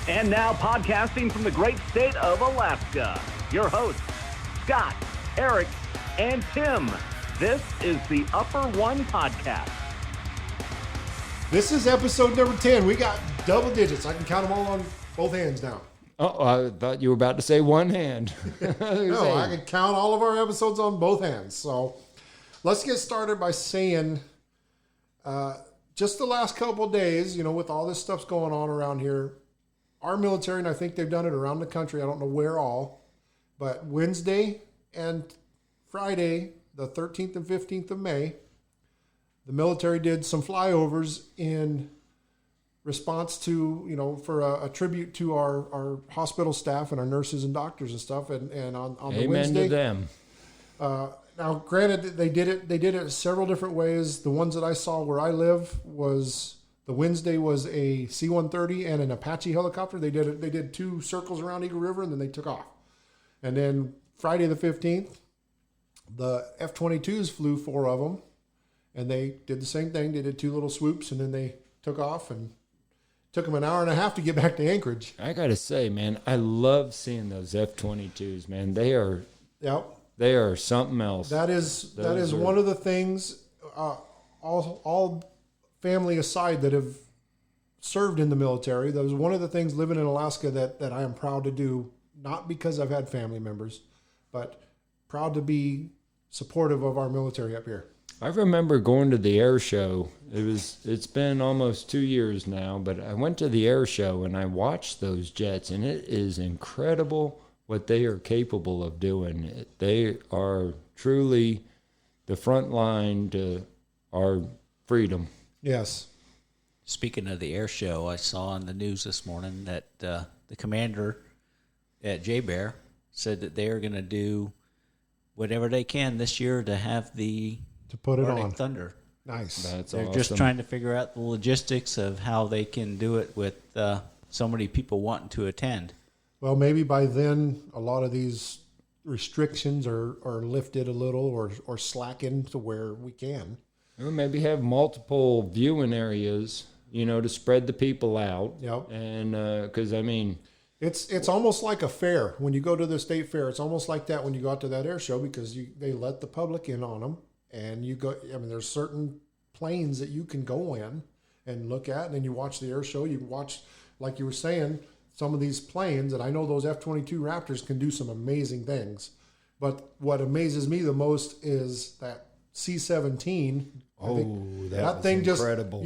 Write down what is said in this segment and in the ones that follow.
And now podcasting from the great state of Alaska, your hosts, Scott, Eric, and Tim. This is the Upper One Podcast. This is episode number 10. We got double digits. I can count them all on both hands now. Oh, I thought you were about to say one hand. No, I can count all of our episodes on both hands. So let's get started by saying just the last couple of days, you know, with all this stuff's going on around here, our military, and I think they've done it around the country, I don't know where all, but Wednesday and Friday, the 13th and 15th of May, the military did some flyovers in response to, you know, for a tribute to our hospital staff and our nurses and doctors and stuff. And on the Wednesday, Amen to them. Now, granted, they did it several different ways. The ones that I saw where I live was the Wednesday was a C-130 and an Apache helicopter. They did two circles around Eagle River and then they took off. And then Friday the 15th, the F-22s flew four of them, and they did the same thing. They did two little swoops and then they took off, and took them an hour and a half to get back to Anchorage. I gotta say, man, I love seeing those F-22s, man. They are something else. That is one of the things, all family aside that have served in the military, that was one of the things living in Alaska that I am proud to do, not because I've had family members, but proud to be supportive of our military up here. I remember going to the air show. It's been almost 2 years now, but I went to the air show and I watched those jets, and it is incredible what they are capable of doing. They are truly the front line to our freedom. Yes. Speaking of the air show, I saw on the news this morning that the commander at J-Bear said that they are going to do whatever they can this year to have to put it Arctic on. Thunder. Nice. They're awesome. Just trying to figure out the logistics of how they can do it with so many people wanting to attend. Well, maybe by then a lot of these restrictions are lifted a little or slackened to where we can. Or maybe have multiple viewing areas, you know, to spread the people out. Yep. And because, I mean, it's almost like a fair. When you go to the state fair, it's almost like that when you go out to that air show, because they let the public in on them. And you go, I mean, there's certain planes that you can go in and look at, and then you watch the air show. You watch, like you were saying, some of these planes, and I know those F-22 Raptors can do some amazing things. But what amazes me the most is that C-17. That thing incredible.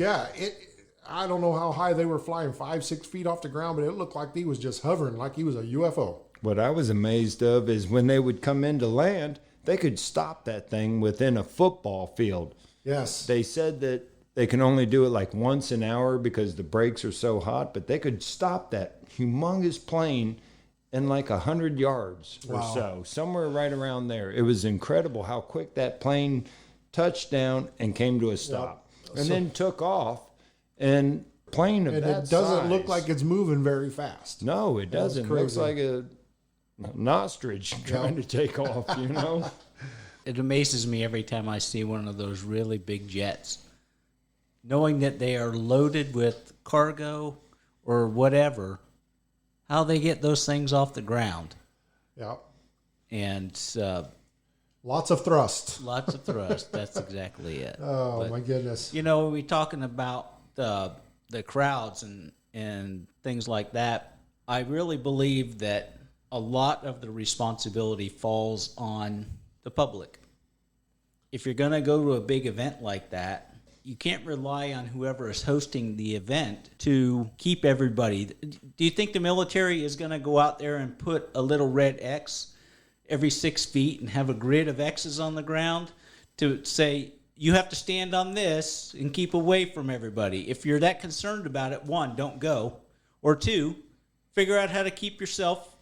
I don't know how high they were flying, 5-6 feet off the ground, but it looked like he was just hovering, like he was a UFO. What I was amazed of is when they would come into land, they could stop that thing within a football field. Yes. They said that they can only do it like once an hour because the brakes are so hot, but they could stop that humongous plane in like 100 yards or so, somewhere right around there. It was incredible how quick that plane touched down and came to a stop, and then took off. And plane of that it doesn't size, look like it's moving very fast. No, it doesn't. It looks like an ostrich trying to take off, you know? It amazes me every time I see one of those really big jets, knowing that they are loaded with cargo or whatever, how they get those things off the ground. Yeah. And lots of thrust. Lots of thrust. That's exactly it. Oh, my goodness. You know, we're talking about the crowds and things like that. I really believe that a lot of the responsibility falls on the public. If you're going to go to a big event like that, you can't rely on whoever is hosting the event to keep everybody. Do you think the military is going to go out there and put a little red X every 6 feet and have a grid of X's on the ground to say, you have to stand on this and keep away from everybody? If you're that concerned about it, one, don't go. Or two, figure out how to keep yourself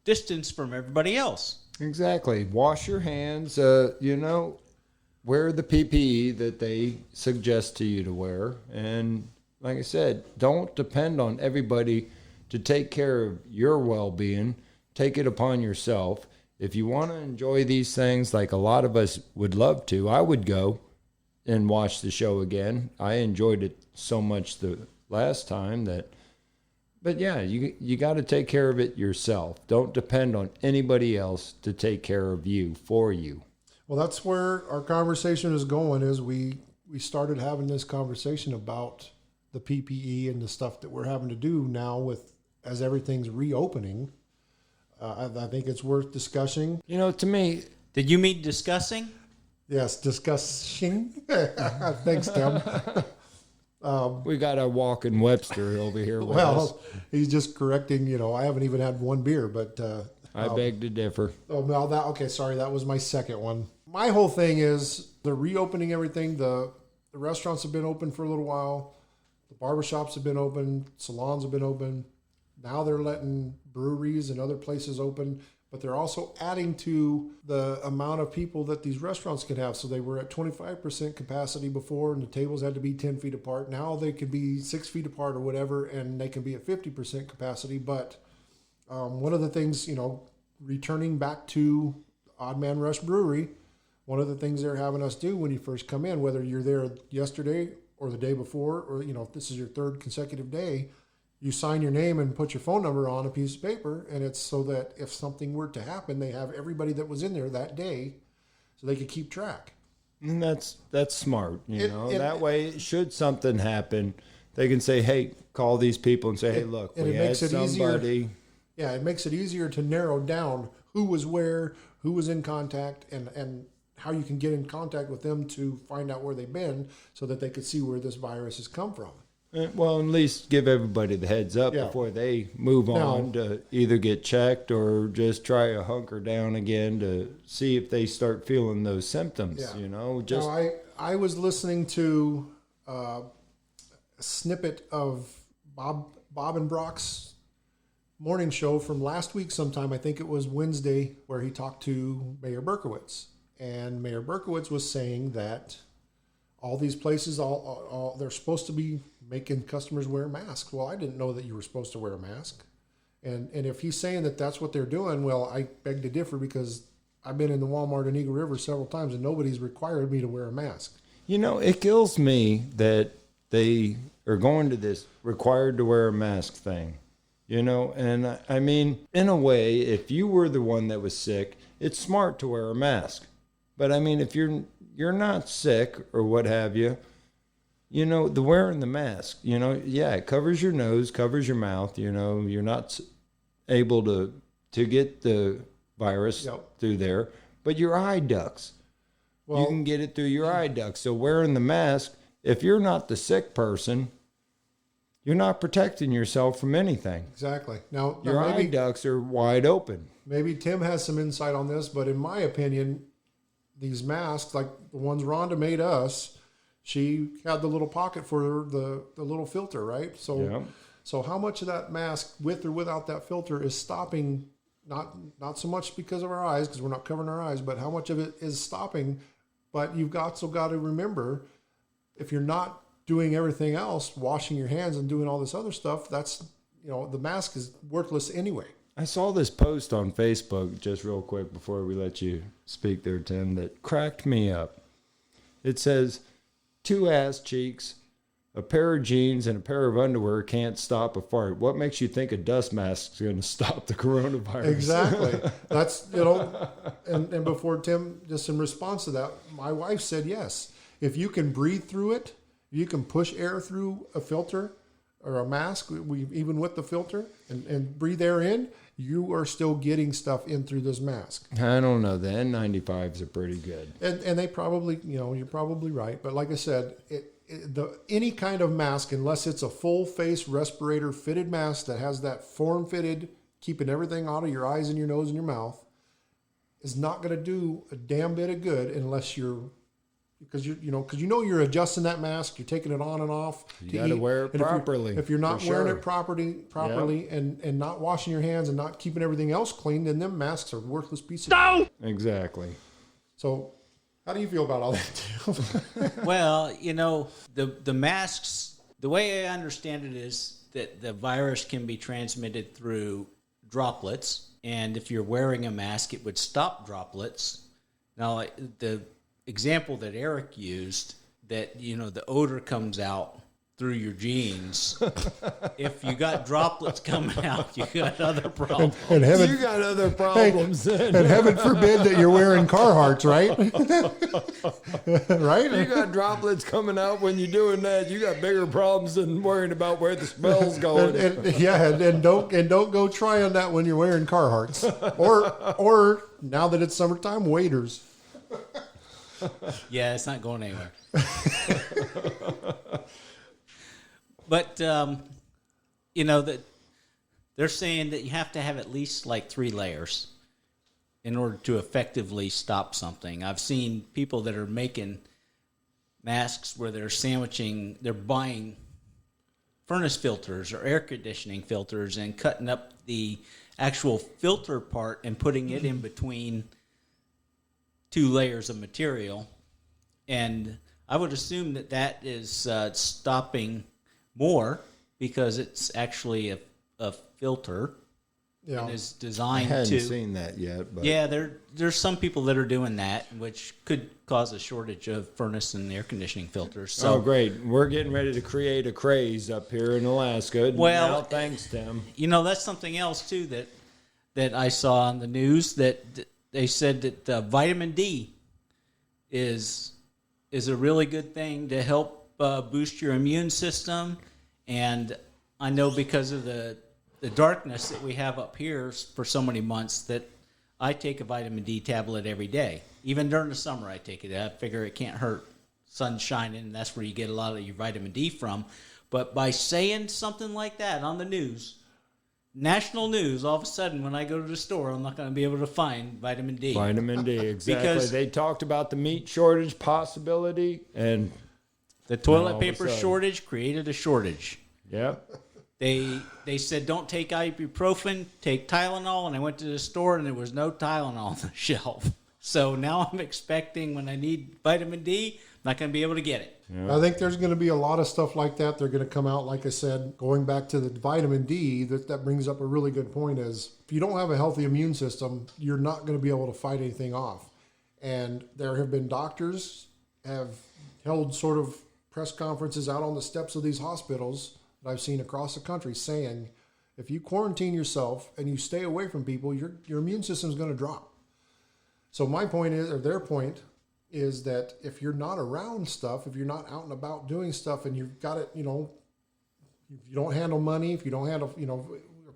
distance from everybody else. Exactly. Wash your hands, you know, wear the PPE that they suggest to you to wear. And like I said, don't depend on everybody to take care of your well-being. Take it upon yourself. If you want to enjoy these things like a lot of us would love to, I would go and watch the show again. I enjoyed it so much the last time that, But yeah, you got to take care of it yourself. Don't depend on anybody else to take care of you for you. Well, that's where our conversation is going. Is we started having this conversation about the PPE and the stuff that we're having to do now as everything's reopening. I think it's worth discussing. You know, to me, Did you mean discussing? Yes, discussing. Thanks, Tim. we got a walking Webster over here with us. Well, he's just correcting. I haven't even had one beer, but I beg to differ. oh, well, okay. Sorry, that was my second one. My whole thing is they're reopening everything. The restaurants have been open for a little while. The barbershops have been open. Salons have been open. Now they're letting breweries and other places open, but they're also adding to the amount of people that these restaurants could have. So they were at 25% capacity before, and the tables had to be 10 feet apart. Now they could be 6 feet apart or whatever, and they can be at 50% capacity. But one of the things, returning back to Odd Man Rush Brewery, one of the things they're having us do when you first come in, whether you're there yesterday or the day before, or, if this is your third consecutive day, you sign your name and put your phone number on a piece of paper, and it's so that if something were to happen, they have everybody that was in there that day so they could keep track. And that's smart, that way, should something happen, they can say, hey, call these people and say, hey, look, we had somebody. Yeah, it makes it easier to narrow down who was where, who was in contact, and how you can get in contact with them to find out where they've been so that they could see where this virus has come from. Well, at least give everybody the heads up before they move on to either get checked or just try to hunker down again to see if they start feeling those symptoms, I was listening to a snippet of Bob and Brock's morning show from last week sometime. I think it was Wednesday, where he talked to Mayor Berkowitz. And Mayor Berkowitz was saying that all these places, all they're supposed to be making customers wear masks. Well, I didn't know that you were supposed to wear a mask. And if he's saying that that's what they're doing, well, I beg to differ, because I've been in the Walmart in Eagle River several times and nobody's required me to wear a mask. It kills me that they are going to this required to wear a mask thing, and I mean, in a way, if you were the one that was sick, it's smart to wear a mask. But I mean, if you're not sick or what have you, the wearing the mask, it covers your nose, covers your mouth, you're not able to get the virus through there, but your eye ducts, you can get it through your eye ducts. So wearing the mask, if you're not the sick person, you're not protecting yourself from anything. Exactly. Now your eye ducts are wide open. Maybe Tim has some insight on this, but in my opinion, these masks, like the ones Rhonda made us, she had the little pocket for the little filter, right? So how much of that mask, with or without that filter, is stopping, not so much because of our eyes, because we're not covering our eyes, but how much of it is stopping? But you've also got to remember, if you're not doing everything else, washing your hands and doing all this other stuff, that's, the mask is worthless anyway. I saw this post on Facebook, just real quick before we let you speak there, Tim, that cracked me up. It says, 2 ass cheeks, a pair of jeans, and a pair of underwear can't stop a fart. What makes you think a dust mask is going to stop the coronavirus? Exactly. That's, and before Tim, just in response to that, my wife said, yes, if you can breathe through it, you can push air through a filter or a mask, even with the filter, and breathe air in, you are still getting stuff in through this mask. I don't know. The N95s are pretty good. And they probably, you're probably right. But like I said, any kind of mask, unless it's a full face respirator fitted mask that has that form fitted, keeping everything out of your eyes and your nose and your mouth, is not going to do a damn bit of good unless because you're adjusting that mask, you're taking it on and off. You got to wear it properly. If you're not wearing it properly and not washing your hands and not keeping everything else clean, then them masks are worthless pieces. No! Exactly. So, how do you feel about all that, Tim? Well, the masks, the way I understand it is that the virus can be transmitted through droplets, and if you're wearing a mask, it would stop droplets. Now, the example that Eric used, that the odor comes out through your genes. If you got droplets coming out, you got other problems. And heaven, You got other problems then. and heaven forbid that you're wearing Carhartts, right? Right? You got droplets coming out when you're doing that. You got bigger problems than worrying about where the smell's going. And don't go trying that when you're wearing Carhartts, or now that it's summertime, waders. Yeah, it's not going anywhere. But you know that they're saying that you have to have at least like 3 layers in order to effectively stop something. I've seen people that are making masks where they're buying furnace filters or air conditioning filters and cutting up the actual filter part and putting it in between 2 layers of material. And I would assume that is stopping more because it's actually a filter Yeah. and is I designed hadn't to. seen that yet. But Yeah, there's some people that are doing that, which could cause a shortage of furnace and air conditioning filters. So, oh, great. We're getting ready to create a craze up here in Alaska. Well, Now, thanks, Tim. you know, that's something else too that I saw on the news that they said that vitamin D is a really good thing to help boost your immune system. And I know because of the darkness that we have up here for so many months that I take a vitamin D tablet every day. Even during the summer I take it. I figure it can't hurt. Sun's shining, and that's where you get a lot of your vitamin D from. But by saying something like that on the news, national news, all of a sudden when I go to the store, I'm not going to be able to find vitamin D. Vitamin D, exactly. Because- they talked about the meat shortage possibility, and The All toilet of a paper sudden. shortage created a shortage. yep. They said don't take ibuprofen, take Tylenol, and I went to the store and there was no Tylenol on the shelf. So now I'm expecting when I need vitamin D, I'm not going to be able to get it. I think there's going to be a lot of stuff like that. They're going to come out, like I said, going back to the vitamin D, that brings up a really good point is if you don't have a healthy immune system, you're not going to be able to fight anything off. And there have been doctors have held sort of press conferences out on the steps of these hospitals that I've seen across the country saying, if you quarantine yourself and you stay away from people, your immune system is going to drop. So my point is, or their point is that if you're not around stuff, if you're not out and about doing stuff and you've got it, if you don't handle money, if you don't handle,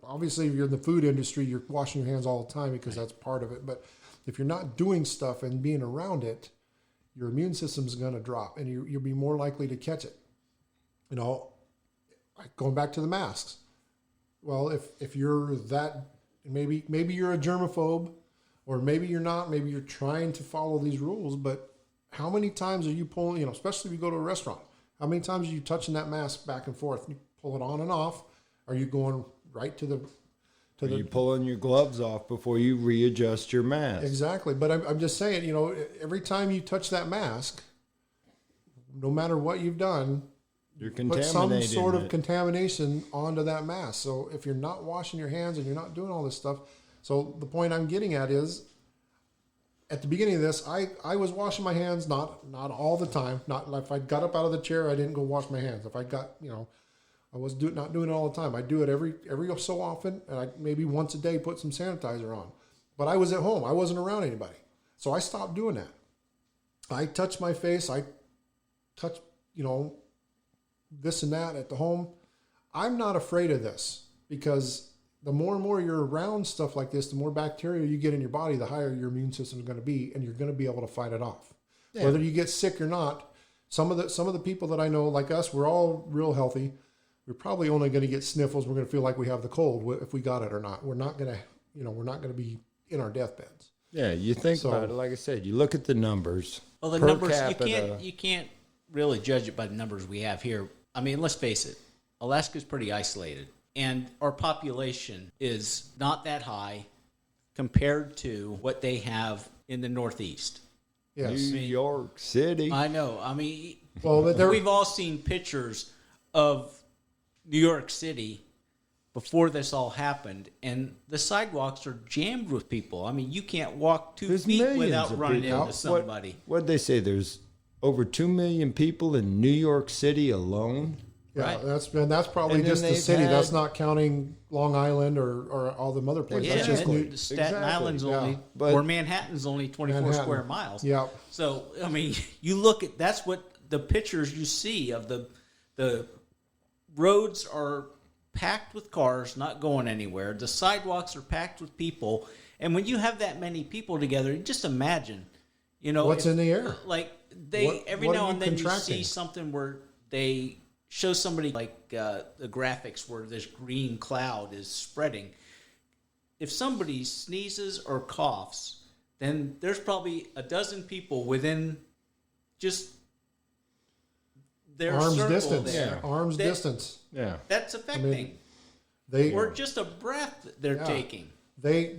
obviously if you're in the food industry, you're washing your hands all the time because that's part of it. But if you're not doing stuff and being around it, your immune system is going to drop and you'll be more likely to catch it. Going back to the masks. Well, if you're that, maybe you're a germaphobe, or maybe you're not, maybe you're trying to follow these rules, but how many times are you pulling, especially if you go to a restaurant, how many times are you touching that mask back and forth? You pull it on and off. Are you going right to the... Are you pulling your gloves off before you readjust your mask? Exactly. But I'm just saying, every time you touch that mask, no matter what you've done, You're put contaminating some sort of it. contamination onto that mask. So if you're not washing your hands and you're not doing all this stuff, so the point I'm getting at is, at the beginning of this, I was washing my hands, not all the time. Not like if I got up out of the chair, I didn't go wash my hands. If I got, I was not doing it all the time. I do it every so often, and I maybe once a day put some sanitizer on. But I was at home. I wasn't around anybody. So I stopped doing that. I touch my face. I touch, this and that at the home. I'm not afraid of this because the more and more you're around stuff like this, the more bacteria you get in your body, the higher your immune system is going to be, and you're going to be able to fight it off. Yeah. Whether you get sick or not, some of the people that I know, like us, we're all real healthy. We're probably only going to get sniffles. We're going to feel like we have the cold if we got it or not. We're not going to, we're not going to be in our deathbeds. Yeah, you think about it. Like I said, you look at the numbers. Well, the per numbers capita. you can't really judge it by the numbers we have here. I mean, let's face it, Alaska's pretty isolated, and our population is not that high compared to what they have in the Northeast. Yes. New York City. I know. I mean, Well, we've all seen pictures of New York City before this all happened, and the sidewalks are jammed with people. I mean, you can't walk 2 There's feet millions without of running people. into somebody. What did they say? There's over 2 million people in New York City alone. Yeah, Right. that's probably And then just the they've city. That's had- not counting Long Island or all the other places. Yeah, That's just Exactly. New, Staten Exactly. Island's only, Yeah. But- or Manhattan's only 24 Manhattan. square miles. Yeah. So, I mean, you look at, that's what the pictures you see of the roads are packed with cars not going anywhere. The sidewalks are packed with people. And when you have that many people together, just imagine, What's in the air? Like every what now are and you then you contracting? see something where they show somebody like the graphics where this green cloud is spreading. If somebody sneezes or coughs, then there's probably a dozen people within just their Arm's circle distance. there. Arm's that- distance. Yeah. That's affecting. They Or just a breath that they're Yeah. taking. they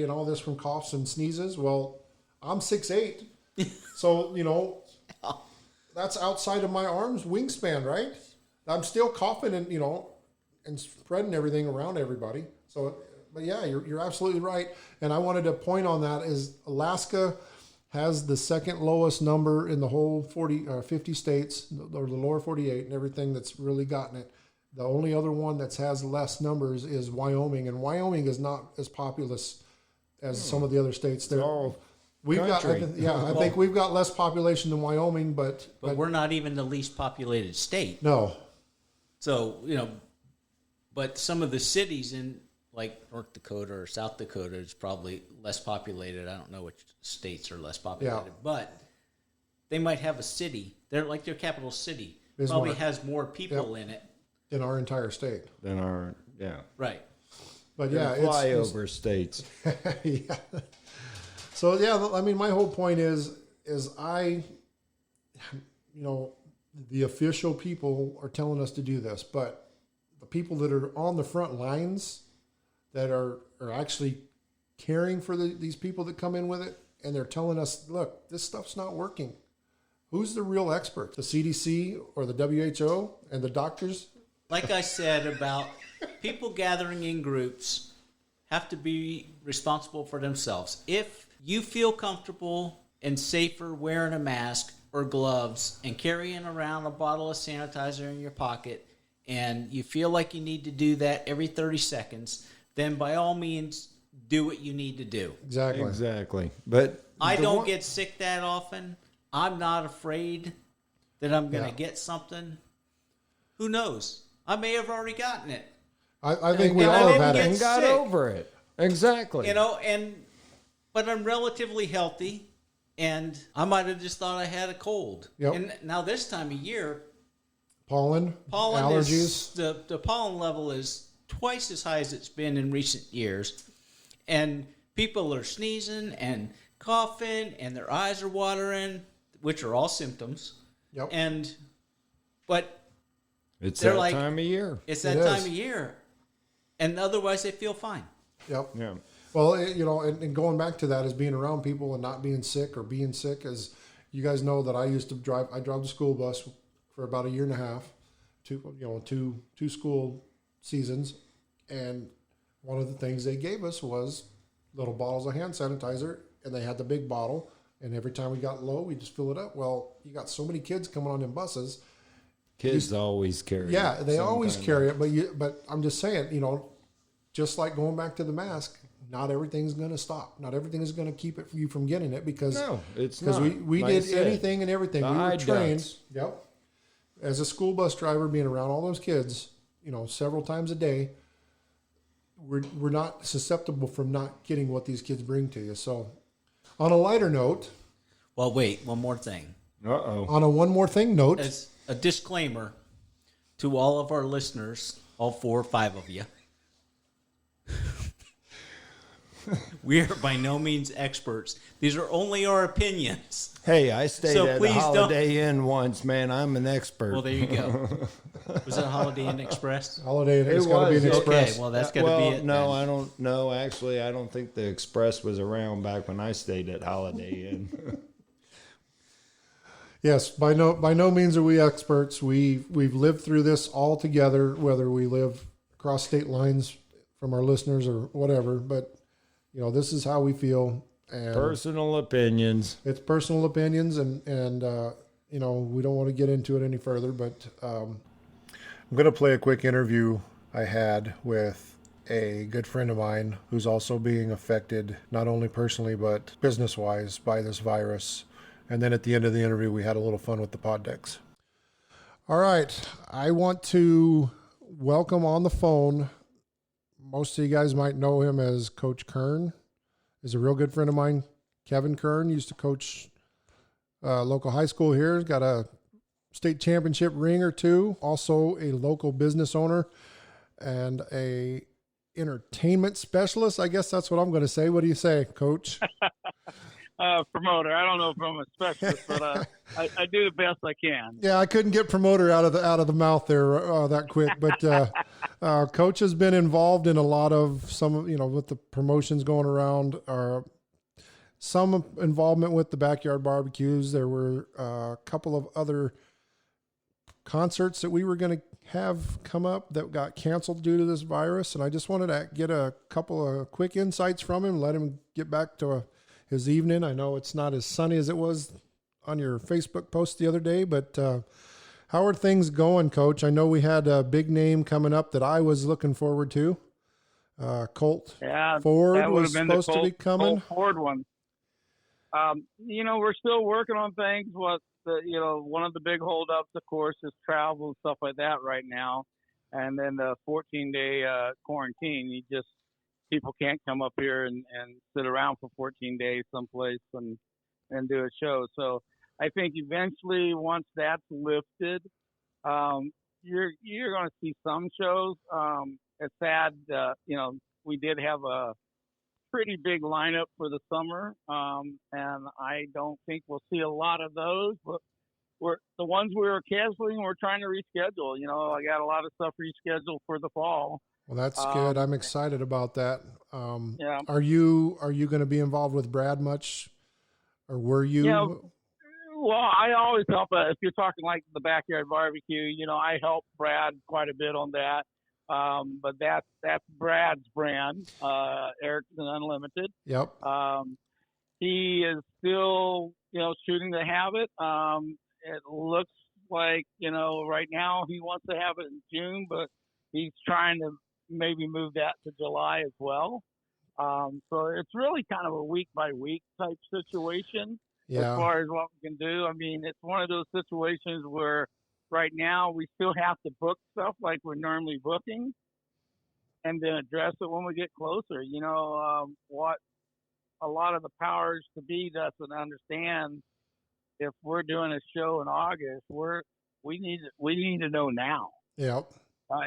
and all this from coughs and sneezes. Well, I'm 6'8", so that's outside of my arm's wingspan, right? I'm still coughing and spreading everything around everybody. So, but yeah, you're absolutely right. And I wanted to point on that is Alaska has the second lowest number in the whole 50 states, or the lower 48, and everything that's really gotten it. The only other one that has less numbers is Wyoming, and Wyoming is not as populous as some of the other states. There, all we've country. I think we've got less population than Wyoming, but But we're not even the least populated state. no, So, but some of the cities in like North Dakota or South Dakota is probably less populated. I don't know which states are less populated, Yeah. but they might have a city. They're like their capital city. Bismarck. Probably has more people in it. in our entire state. Then our, yeah. Right. But yeah, They're flyover states. yeah. So yeah, I mean, my whole point is I, the official people are telling us to do this, but the people that are on the front lines that are actually caring for these people that come in with it, and they're telling us, look, this stuff's not working. Who's the real expert? The CDC or the WHO and the doctors? Like I said about people gathering in groups have to be responsible for themselves. If you feel comfortable and safer wearing a mask or gloves and carrying around a bottle of sanitizer in your pocket, and you feel like you need to do that every 30 seconds, then by all means, do what you need to do. Exactly. Exactly. But I the don't one- get sick that often. I'm not afraid that I'm going to Yeah. get something. Who knows? I may have already gotten it. I think we And I all have didn't had get it. and got sick. over it. Exactly. But I'm relatively healthy, and I might have just thought I had a cold. Yep. And now this time of year, Pollen allergies. is the pollen level is twice as high as it's been in recent years, and people are sneezing and coughing, and their eyes are watering, which are all symptoms. Yep. But it's they're that like- time of year. it's that It time is. of year, and otherwise they feel fine. Yep. Yeah. Well, and going back to that is being around people and not being sick or being sick. As you guys know, that I used to drive. I drove the school bus for about a year and a half, two school seasons, and one of the things they gave us was little bottles of hand sanitizer, and they had the big bottle. And every time we got low, we just fill it up. Well, you got so many kids coming on in buses. Kids always carry Yeah, it they some always kind carry it, but I'm just saying, just like going back to the mask, not everything's going to stop. Not everything is going to keep you from getting it because No, it's because not. we Like I did said, anything and everything. the We were eye trained. ducts. Yep. As a school bus driver, being around all those kids, several times a day, we're not susceptible from not getting what these kids bring to you. So, on a lighter note, Well, wait, one more thing. Uh-oh. on a one more thing note, As a disclaimer to all of our listeners, all 4 or 5 of you, we are by no means experts. These are only our opinions. Hey, I stayed So at a please don't- Holiday Inn once, man. I'm an expert. Well, there you go. Was it Holiday Inn Express? holiday, it's It got to be was. an Okay, express. well, that's got to well, be it. no, then. I don't know. Actually, I don't think the Express was around back when I stayed at Holiday Inn. Yes, by no means are we experts. We've lived through this all together, whether we live across state lines from our listeners or whatever. But this is how we feel, and Personal opinions. it's personal opinions, and we don't want to get into it any further. But I'm going to play a quick interview I had with a good friend of mine who's also being affected, not only personally, but business-wise by this virus. And then at the end of the interview, we had a little fun with the pod decks. All right. I want to welcome on the phone. Most of you guys might know him as Coach Kern. He's a real good friend of mine. Kevin Kern used to coach local high school here. He's got a state championship ring or two. Also a local business owner and a entertainment specialist. I guess that's what I'm going to say. What do you say, Coach? Promoter. I don't know if I'm a specialist, but I do the best I can. Yeah, I couldn't get promoter out of the mouth there that quick. But Coach has been involved in a lot of with the promotions going around. Some involvement with the backyard barbecues. There were a couple of other concerts that we were going to have come up that got canceled due to this virus. And I just wanted to get a couple of quick insights from him, let him get back to his evening. I know it's not as sunny as it was on your Facebook post the other day, but how are things going, Coach? I know we had a big name coming up that I was looking forward to. Colt Ford was supposed to be coming. Colt Ford one. We're still working on things. One of the big holdups, of course, is travel and stuff like that right now. And then the 14-day quarantine. People can't come up here and sit around for 14 days someplace and do a show. So I think eventually once that's lifted, you're going to see some shows. It's sad, we did have a pretty big lineup for the summer, and I don't think we'll see a lot of those, but the ones we were canceling, we're trying to reschedule. I got a lot of stuff rescheduled for the fall. Well, that's good. I'm excited about that. Yeah. Are you going to be involved with Brad much, or were you? Yeah. Well, I always help. If you're talking like the backyard barbecue, I help Brad quite a bit on that. But that's Brad's brand, Erickson Unlimited. Yep. He is still, shooting to have it. It looks like, right now he wants to have it in June, but he's trying to maybe move that to July as well. So it's really kind of a week by week type situation as far as what we can do. I mean, it's one of those situations where right now we still have to book stuff like we're normally booking and then address it when we get closer. What a lot of the powers to be doesn't understand, if we're doing a show in August, we need to know now. Yep.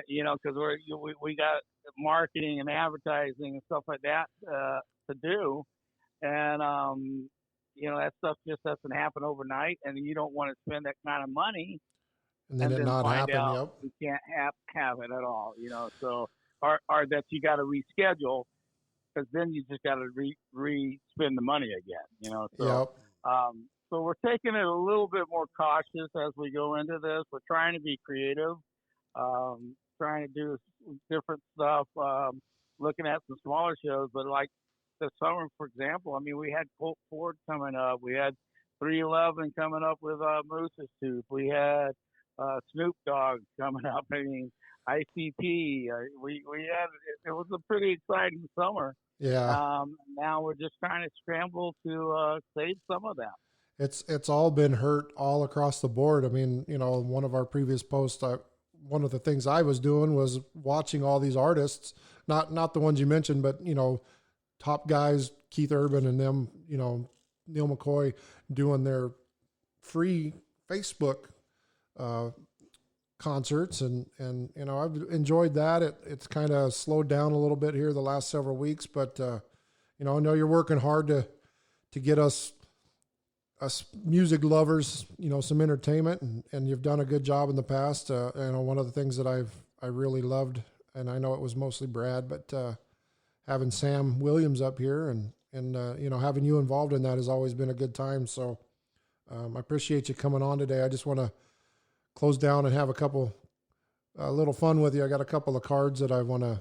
Because we got marketing and advertising and stuff like that to do, and that stuff just doesn't happen overnight, and you don't want to spend that kind of money and then it not happen. Yep. You can't have it at all. So or that you got to reschedule, because then you just got to re-spend the money again. So. Yep. So we're taking it a little bit more cautious as we go into this. We're trying to be creative. Trying to do different stuff, looking at some smaller shows. But like this summer, for example, I mean, we had Colt Ford coming up. We had 311 coming up with Moose's Tooth. We had Snoop Dogg coming up. I mean, ICP. We had it was a pretty exciting summer. Yeah. Now we're just trying to scramble to save some of that. It's all been hurt all across the board. I mean, one of our previous posts, one of the things I was doing was watching all these artists, not the ones you mentioned, but, top guys, Keith Urban and them, Neil McCoy doing their free Facebook concerts. And I've enjoyed that. It's kind of slowed down a little bit here the last several weeks, but, I know you're working hard to get us music lovers, some entertainment, and you've done a good job in the past. One of the things that I really loved, and I know it was mostly Brad, but having Sam Williams up here and having you involved in that has always been a good time. So I appreciate you coming on today. I just want to close down and have a little fun with you. I got a couple of cards that I want to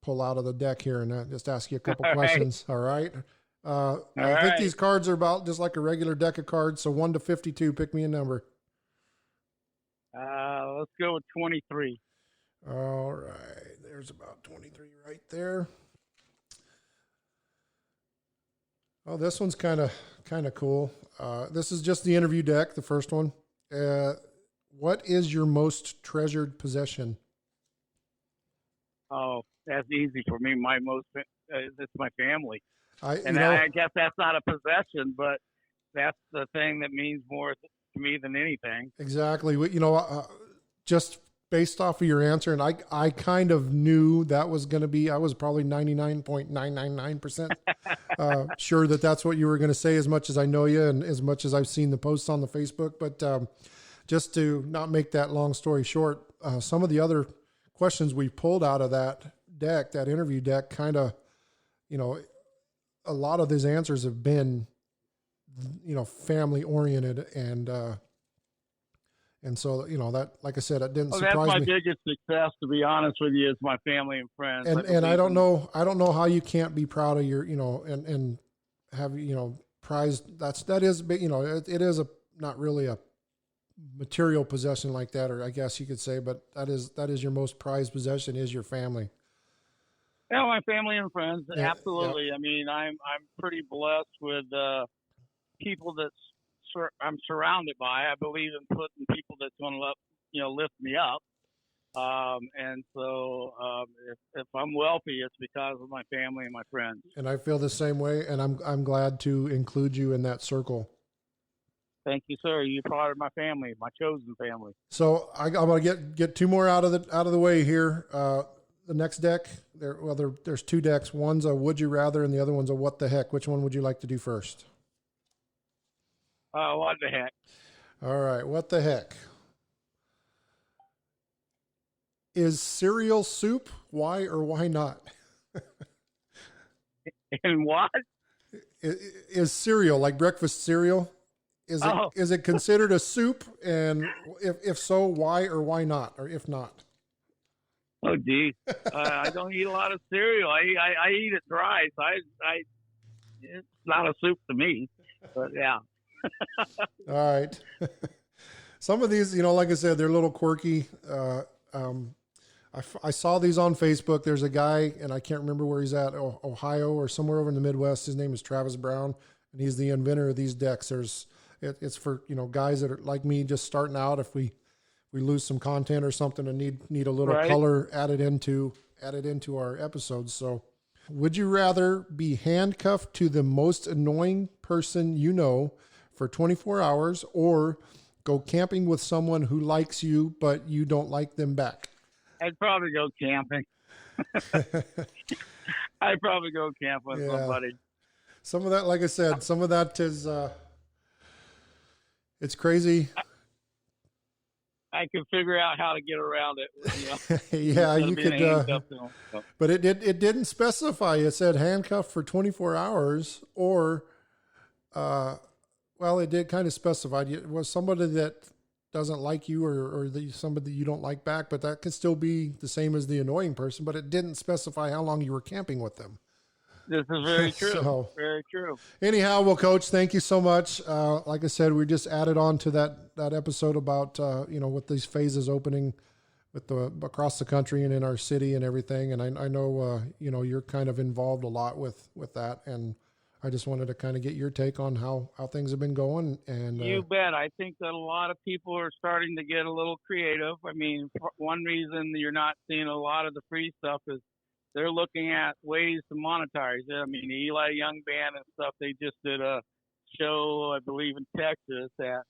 pull out of the deck here and just ask you a couple questions. All right. I think these cards are about just like a regular deck of cards. So 1 to 52, pick me a number. Let's go with 23. All right. There's about 23 right there. Oh, this one's kind of cool. This is just the interview deck, the first one. What is your most treasured possession? Oh, that's easy for me. It's my family. I guess that's not a possession, but that's the thing that means more to me than anything. Exactly. Just based off of your answer, and I kind of knew that was going to be, I was probably 99.999% sure that that's what you were going to say, as much as I know you and as much as I've seen the posts on the Facebook. But just to not make that long story short, some of the other questions we pulled out of that deck, that interview deck, kind of, a lot of these answers have been, family oriented, and so, that, like I said, it didn't surprise me. That's my biggest success, to be honest with you, is my family and friends. And I don't know how you can't be proud of your, and have, prized. That is, it is not really a material possession like that, or I guess you could say, but that is your most prized possession, is your family. Yeah, my family and friends, yeah, absolutely. Yeah. I mean, I'm pretty blessed with people that I'm surrounded by. I believe in putting people that's going to lift me up. And so if I'm wealthy, it's because of my family and my friends. And I feel the same way, and I'm glad to include you in that circle. Thank you, sir. You're part of my family, my chosen family. So I'm going to get two more out of the way here. The next deck, there's two decks. One's a would you rather, and the other one's a what the heck. Which one would you like to do first? What the heck? All right, what the heck? Is cereal soup? Why or why not? And what? Is cereal, like breakfast cereal? Is it considered a soup? And if so, why or why not? Or if not? Oh, geez. I don't eat a lot of cereal. I eat it dry, so it's not a soup to me. But yeah. All right. Some of these, like I said, they're a little quirky. I saw these on Facebook. There's a guy, and I can't remember where he's at, Ohio or somewhere over in the Midwest. His name is Travis Brown, and he's the inventor of these decks. It's for guys that are like me, just starting out. If we lose some content or something and need a little color added into our episodes. So, would you rather be handcuffed to the most annoying person you know for 24 hours, or go camping with someone who likes you but you don't like them back? I'd probably go camping. I'd probably go camp with somebody. Some of that, like I said, some of that is it's crazy. I could figure out how to get around it. Yeah, you could. But it didn't specify. It said handcuffed for 24 hours, or, well, it did kind of specify. It was somebody that doesn't like you, or somebody you don't like back. But that could still be the same as the annoying person. But it didn't specify how long you were camping with them. This is very true. Very true. Anyhow, well, Coach, thank you so much. Like I said, we just added on to that episode about with these phases opening with across the country and in our city and everything. And I know you're kind of involved a lot with that, and I just wanted to kind of get your take on how things have been going. And you bet. I think that a lot of people are starting to get a little creative. I mean, one reason you're not seeing a lot of the free stuff is they're looking at ways to monetize it. I mean, Eli Young Band and stuff, they just did a show, I believe, in Texas that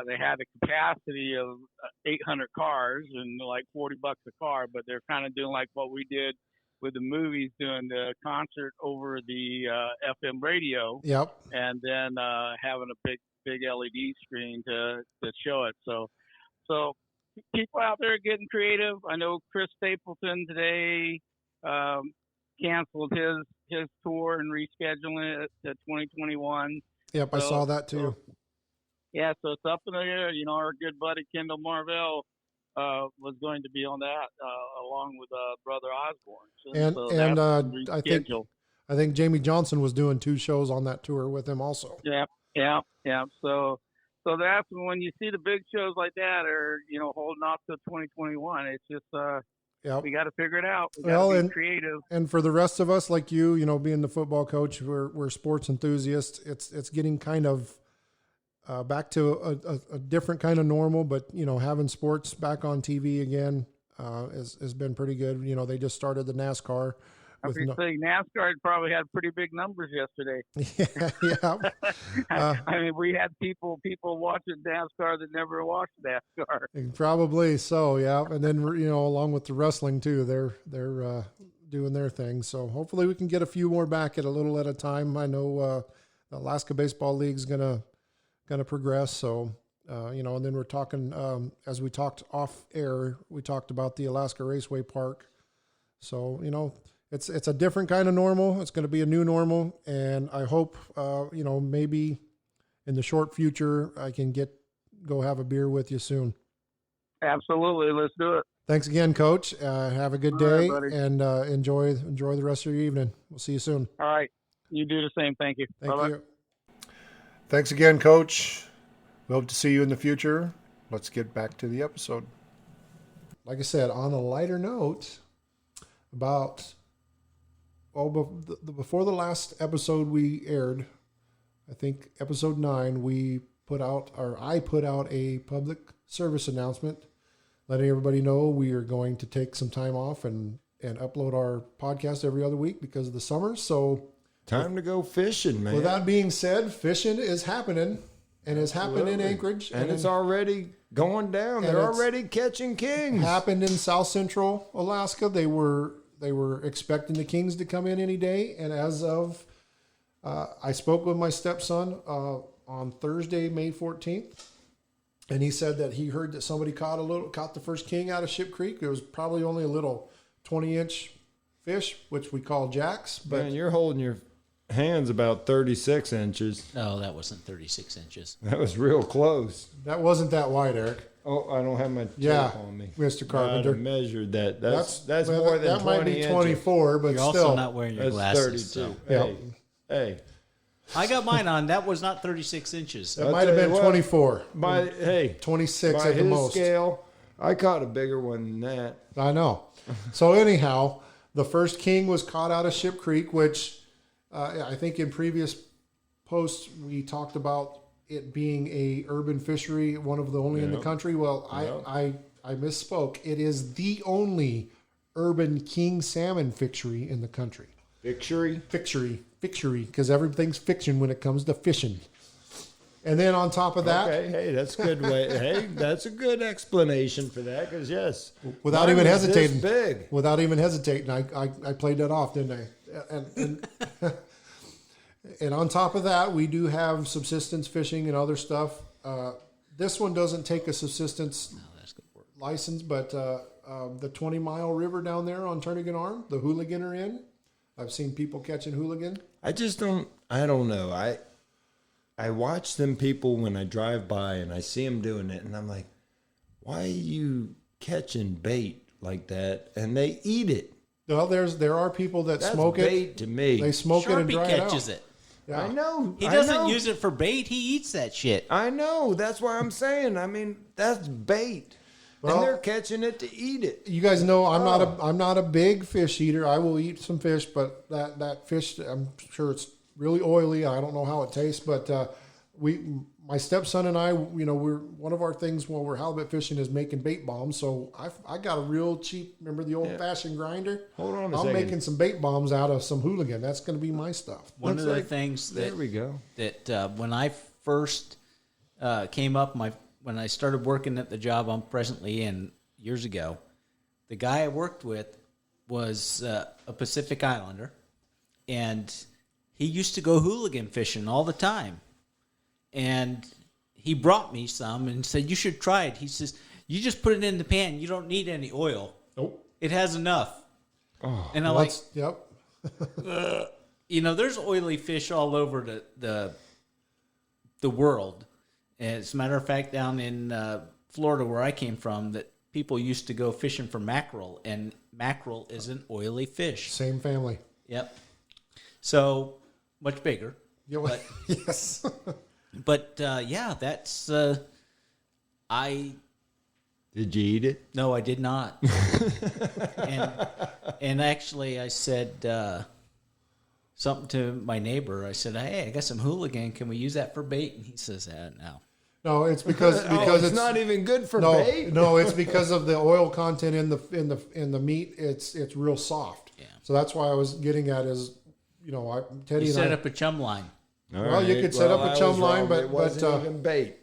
they had a capacity of 800 cars and like $40 a car, but they're kind of doing like what we did with the movies, doing the concert over the FM radio. Yep. And then having a big LED screen to show it. So people out there are getting creative. I know Chris Stapleton today canceled his tour and rescheduling it to 2021. Yep, I saw that too. So it's up in the air. Our good buddy Kendall Marvell was going to be on that along with Brother Osborne. I think Jamie Johnson was doing 2 shows on that tour with him also. Yeah. So So that's when you see the big shows like that are, holding off to 2021. It's just, Yep. we got to figure it out. We Well, got to be and- creative. And for the rest of us, like you, being the football coach, we're sports enthusiasts. It's getting kind of back to a different kind of normal, but having sports back on TV again has been pretty good. They just started the NASCAR. I was saying NASCAR probably had pretty big numbers yesterday. Yeah. I mean, we had people watching NASCAR that never watched NASCAR. Probably so, yeah. And then along with the wrestling too, they're doing their thing. So hopefully we can get a few more back at a time. I know the Alaska Baseball League's gonna progress. So and then we're talking as we talked off air, we talked about the Alaska Raceway Park. So it's a different kind of normal. It's going to be a new normal, and I hope maybe in the short future I can go have a beer with you soon. Absolutely, let's do it. Thanks again, Coach. Have a good All day, right, buddy. and enjoy the rest of your evening. We'll see you soon. All right, you do the same. Thank you. Thank Bye-bye. you. Thanks again, Coach. We hope to see you in the future. Let's get back to the episode. Like I said, on a lighter note, before the last episode we aired, I think episode 9, I put out a public service announcement letting everybody know we are going to take some time off and upload our podcast every other week because of the summer. So Time to go fishing, man. with that being said, fishing is happening, and it's happened in Anchorage. And it's already going down. And They're it's already catching kings. happened in South Central Alaska. They were expecting the kings to come in any day, and as of I spoke with my stepson on Thursday, May 14th, and he said that he heard that somebody caught the first king out of Ship Creek. It was probably only a little 20-inch fish, which we call jacks. But Man, you're holding your hands about 36 inches. No, that wasn't 36 inches. That was real close. that wasn't that wide, Eric. Oh, I don't have my tape Yeah, on me. Mr. I'd Carpenter. have measured that. That's well, more than that 20 might be inches. 24, but You're still. also not wearing your That's glasses. 32. So. Yeah. Hey, I got mine on. That was not 36 inches. That I'll might have tell been you what, 24. hey, 26 by at the his most. scale, I caught a bigger one than that. I know. So anyhow, the first king was caught out of Ship Creek, which I think in previous posts we talked about it being a urban fishery, one of the only in the country. Well, I misspoke. It is the only urban king salmon fishery in the country. Fishery? Fishery, because everything's fiction when it comes to fishing. And then on top of that, Okay, hey, that's a good way. Hey, that's a good explanation for that. Because yes, without mine even was this hesitating, big. I played that off, didn't I? And and on top of that, we do have subsistence fishing and other stuff. This one doesn't take a subsistence license, but the 20-mile river down there on Turnagain Arm, the hooligan are in. I've seen people catching hooligan. I don't know. I watch them people when I drive by and I see them doing it, and I'm like, why are you catching bait like that? And they eat it. Well, there are people that That's smoke bait it. to me. They smoke it and Sharpie dry catches it out. it. Yeah. I know. He I doesn't know. use it for bait. He eats that shit. I know. That's why I'm saying. I mean, that's bait. Well- and they're catching it to eat it. You guys know I'm not a big fish eater. I will eat some fish, but that fish, I'm sure it's really oily. I don't know how it tastes, but my stepson and I, we're one of our things while we're halibut fishing is making bait bombs. So I got a real cheap. Remember the old fashioned grinder? Hold on a I'm second. making some bait bombs out of some hooligan. That's going to be my stuff. One Looks of the like- things There that we go. that when I first came up, when I started working at the job I'm presently in years ago, the guy I worked with was a Pacific Islander, and he used to go hooligan fishing all the time. And he brought me some and said, "You should try it." He says, "You just put it in the pan. You don't need any oil. Nope. It has enough." Oh, and I'm Well, like, yep. there's oily fish all over the world. As a matter of fact, down in Florida, where I came from, that people used to go fishing for mackerel, and mackerel is an oily fish. Same family. Yep. So much bigger. Yeah, well, yes. But yeah, that's I. Did you eat it? No, I did not. and actually, I said something to my neighbor. I said, "Hey, I got some hooligan. Can we use that for bait?" And he says, "No." No, it's because it's not even good for bait. No, it's because of the oil content in the meat. It's real soft. Yeah. So that's why I was getting at is, Teddy You and I set up a chum line. Well, you could set up a chum line, but it wasn't even bait.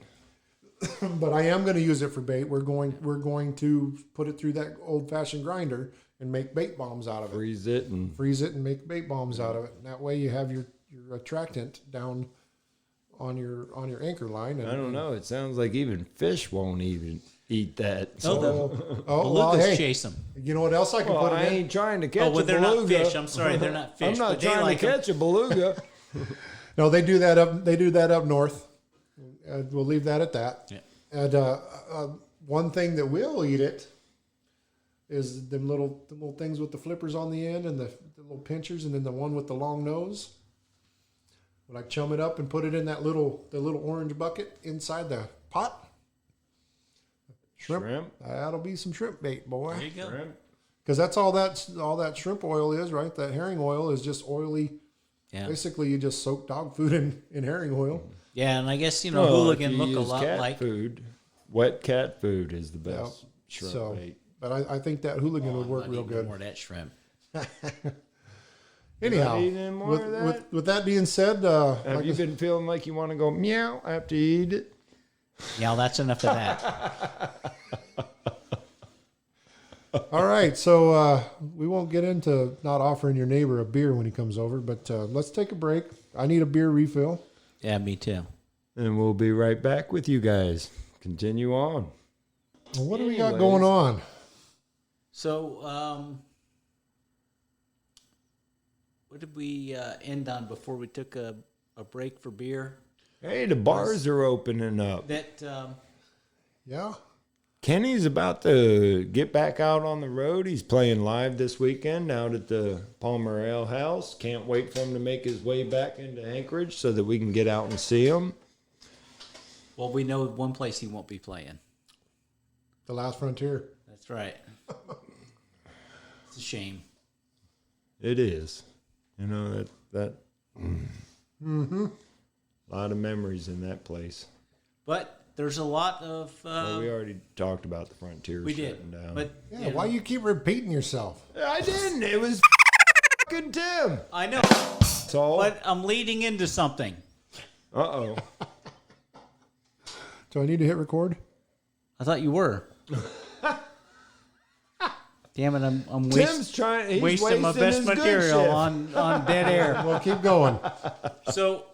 but I am going to use it for bait. We're going to put it through that old fashioned grinder and make bait bombs out of it. Freeze it and make bait bombs out of it. And that way you have your attractant down on your anchor line. And, I don't know. It sounds like even fish won't even eat that. No, So. belugas chase them. You know what else I can Well, put I it in? ain't trying to catch Oh, a they're beluga. not fish. I'm sorry, they're not fish. I'm not but they trying like to catch a beluga. No, they do that up north. We'll leave that at that. Yeah. And one thing that will eat it is them little things with the flippers on the end and the little pinchers, and then the one with the long nose. When I chum it up and put it in the little orange bucket inside the pot, shrimp. That'll be some shrimp bait, boy. There you go. Because that's all that shrimp oil is, right? That herring oil is just oily. Yeah. Basically, you just soak dog food in herring oil. Yeah, and I guess Well, hooligan if you look a use lot cat like food. Wet cat food is the best shrimp So, bait. but I think that hooligan would work I'm not real eating good. More of that shrimp. Anyhow, Not eating any more of that? with that being said, Have you been feeling like you want to go meow after you eat it? Yeah, that's enough of that. all right, so we won't get into not offering your neighbor a beer when he comes over, but let's take a break. I need a beer refill. Yeah, me too. And we'll be right back with you guys. Continue on. Well, what do we got Anyways. going on? So, what did we end on before we took a break for beer? Hey, the bars are opening up. That Yeah, Kenny's about to get back out on the road. He's playing live this weekend out at the Palmer Ale House. Can't wait for him to make his way back into Anchorage so that we can get out and see him. well, we know one place he won't be playing. The Last Frontier. That's right. It's a shame. It is. You know, that Mm-hmm. a lot of memories in that place. But there's a lot of Well, we already talked about the Frontier we shutting did. down. But Yeah, you know, why you keep repeating yourself? I didn't. It was fucking Tim. I know, So, but I'm leading into something. uh-oh. Do I need to hit record? I thought you were. Damn it! I'm Tim's trying. He's wasting my best his good material shift. on dead air. Well, keep going. So,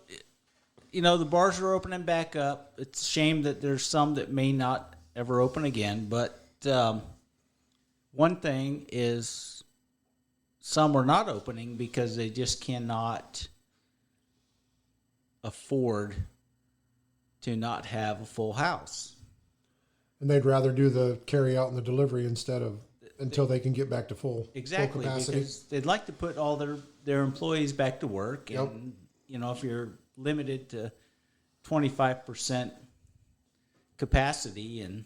the bars are opening back up. It's a shame that there's some that may not ever open again. But one thing is, some are not opening because they just cannot afford to not have a full house. And they'd rather do the carry out and the delivery until they can get back to full Exactly, capacity. because they'd like to put all their employees back to work, Yep. and if you're limited to 25% capacity, and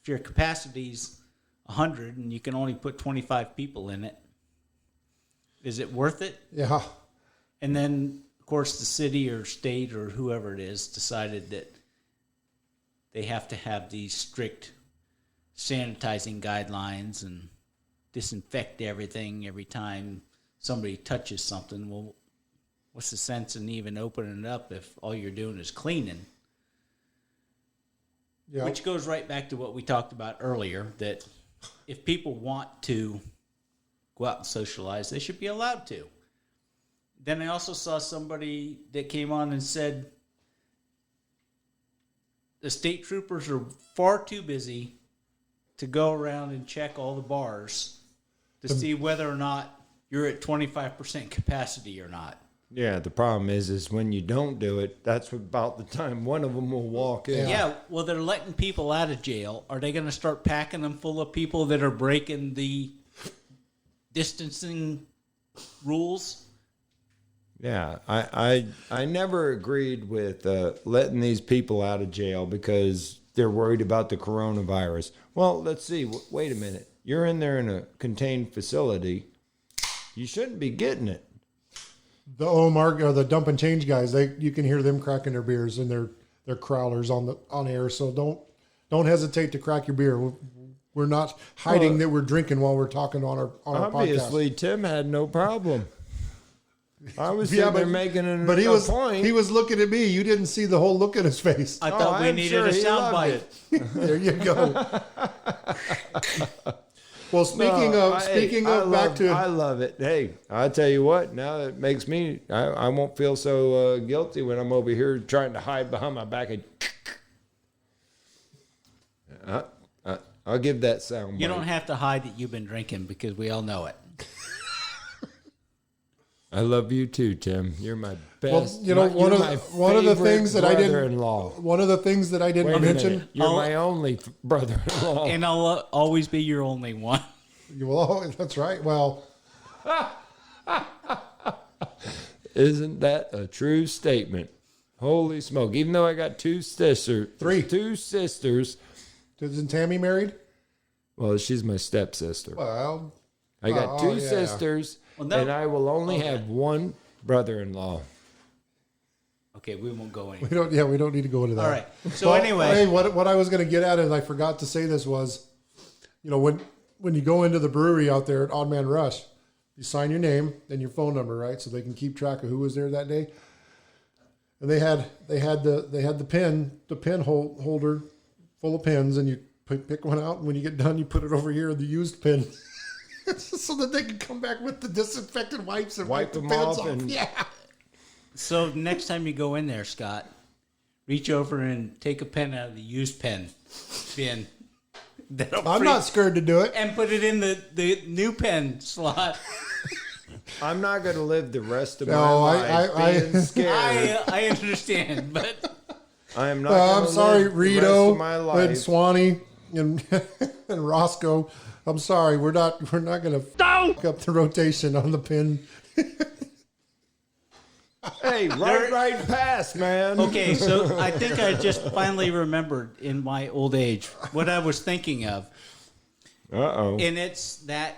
if your capacity's 100 and you can only put 25 people in it, is it worth it? Yeah. And then, of course, the city or state or whoever it is decided that they have to have these strict sanitizing guidelines and disinfect everything every time somebody touches something. Well, what's the sense in even opening it up if all you're doing is cleaning? Yeah. Which goes right back to what we talked about earlier, that if people want to go out and socialize, they should be allowed to. Then I also saw somebody that came on and said the state troopers are far too busy to go around and check all the bars to see whether or not you're at 25% capacity or not. Yeah, the problem is when you don't do it, that's about the time one of them will walk in. Yeah, well, they're letting people out of jail. Are they going to start packing them full of people that are breaking the distancing rules? Yeah, I never agreed with letting these people out of jail because they're worried about the coronavirus. Well, let's see. Wait a minute. You're in there in a contained facility. You shouldn't be getting it. The Omar or the dump and change guys, you can hear them cracking their beers and their crowlers on air. So don't hesitate to crack your beer. We're not hiding that we're drinking while we're talking on our podcast. Obviously, Tim had no problem. I was sitting there making a point. He was looking at me. You didn't see the whole look in his face. I thought we needed a soundbite. There you go. Well, speaking of, back to. I love it. Hey, I tell you what. Now it makes me. I won't feel so guilty when I'm over here trying to hide behind my back. I'll give that sound. You don't have to hide that you've been drinking because we all know it. I love you too, Tim. You're my best. Well, one of the things that I didn't. Brother-in-law. One of the things that I didn't mention. You're my only brother-in-law, and I'll always be your only one. That's right. Well, isn't that a true statement? Holy smoke! Even though I got two sisters. Isn't Tammy married? Well, she's my stepsister. Well, I got two sisters, and I will only have one brother-in-law. Okay, we won't go anywhere. We don't need to go into that. All right. So anyway, hey, what I was going to get at, and I forgot to say this was, when you go into the brewery out there at Odd Man Rush, you sign your name and your phone number, right, so they can keep track of who was there that day. And they had the pin holder full of pins, and you pick one out, and when you get done, you put it over here in the used pin, so that they can come back with the disinfectant wipes and wipe the pins off. Yeah. So next time you go in there, Scott, reach over and take a pen out of the used pen bin. I'm not scared to do it. And put it in the new pen slot. I'm not going to live the rest of my life being scared. I understand, but I am not. I'm sorry, Rito and Swanee and Roscoe. I'm sorry, we're not going to fuck up the rotation on the pin. Hey, right pass, man. Okay, so I think I just finally remembered in my old age what I was thinking of. Uh-oh. And it's that.